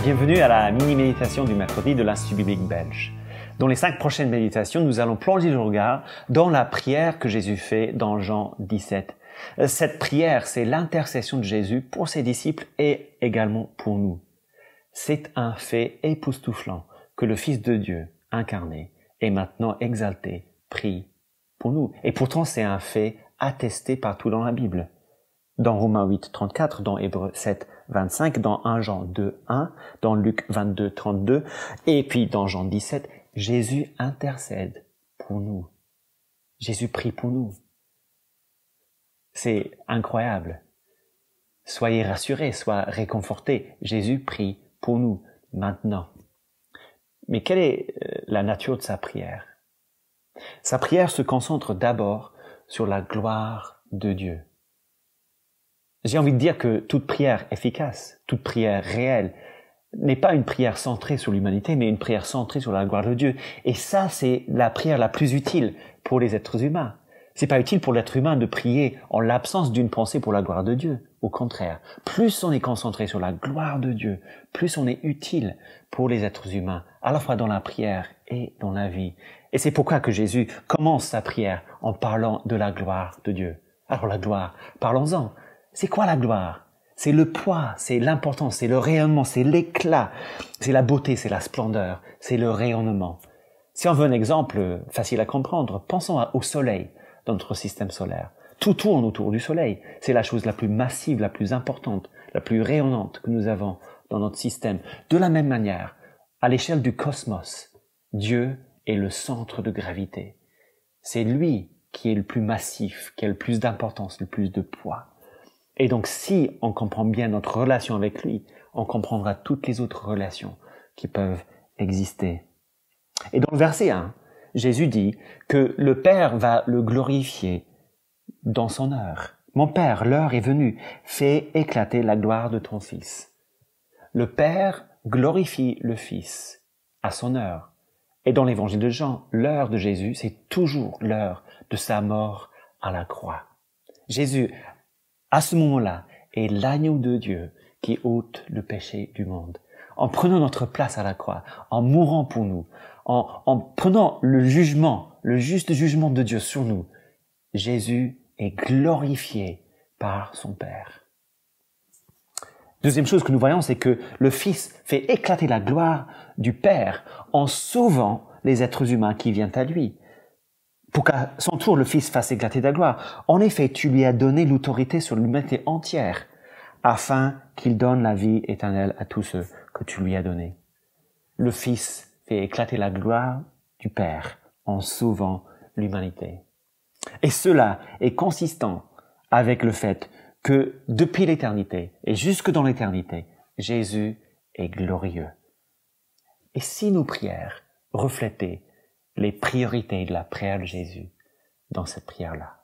Bienvenue à la mini-méditation du mercredi de l'Institut biblique belge. Dans les 5 prochaines méditations, nous allons plonger le regard dans la prière que Jésus fait dans Jean 17. Cette prière, c'est l'intercession de Jésus pour ses disciples et également pour nous. C'est un fait époustouflant que le Fils de Dieu, incarné et maintenant exalté, prie pour nous. Et pourtant, c'est un fait attesté partout dans la Bible. Dans Romains 8, 34, dans Hébreux 7, 25, dans 1 Jean 2, 1, dans Luc 22, 32, et puis dans Jean 17, Jésus intercède pour nous. Jésus prie pour nous. C'est incroyable. Soyez rassurés, soyez réconfortés. Jésus prie pour nous maintenant. Mais quelle est la nature de sa prière? Sa prière se concentre d'abord sur la gloire de Dieu. J'ai envie de dire que toute prière efficace, toute prière réelle, n'est pas une prière centrée sur l'humanité, mais une prière centrée sur la gloire de Dieu. Et ça, c'est la prière la plus utile pour les êtres humains. C'est pas utile pour l'être humain de prier en l'absence d'une pensée pour la gloire de Dieu. Au contraire, plus on est concentré sur la gloire de Dieu, plus on est utile pour les êtres humains, à la fois dans la prière et dans la vie. Et c'est pourquoi que Jésus commence sa prière en parlant de la gloire de Dieu. Alors la gloire, parlons-en. C'est quoi la gloire? C'est le poids, c'est l'importance, c'est le rayonnement, c'est l'éclat, c'est la beauté, c'est la splendeur, c'est le rayonnement. Si on veut un exemple facile à comprendre, pensons au soleil dans notre système solaire. Tout tourne autour du soleil. C'est la chose la plus massive, la plus importante, la plus rayonnante que nous avons dans notre système. De la même manière, à l'échelle du cosmos, Dieu est le centre de gravité. C'est lui qui est le plus massif, qui a le plus d'importance, le plus de poids. Et donc, si on comprend bien notre relation avec lui, on comprendra toutes les autres relations qui peuvent exister. Et dans le verset 1, Jésus dit que le Père va le glorifier dans son heure. Mon Père, l'heure est venue, fais éclater la gloire de ton Fils. Le Père glorifie le Fils à son heure. Et dans l'évangile de Jean, l'heure de Jésus, c'est toujours l'heure de sa mort à la croix. Jésus, à ce moment-là, est l'agneau de Dieu qui ôte le péché du monde. En prenant notre place à la croix, en mourant pour nous, en prenant le jugement, le juste jugement de Dieu sur nous, Jésus est glorifié par son Père. Deuxième chose que nous voyons, c'est que le Fils fait éclater la gloire du Père en sauvant les êtres humains qui viennent à lui. Pour qu'à son tour, le Fils fasse éclater ta gloire. En effet, tu lui as donné l'autorité sur l'humanité entière, afin qu'il donne la vie éternelle à tous ceux que tu lui as donnés. Le Fils fait éclater la gloire du Père en sauvant l'humanité. Et cela est consistant avec le fait que depuis l'éternité et jusque dans l'éternité, Jésus est glorieux. Et si nos prières reflétaient les priorités de la prière de Jésus dans cette prière-là?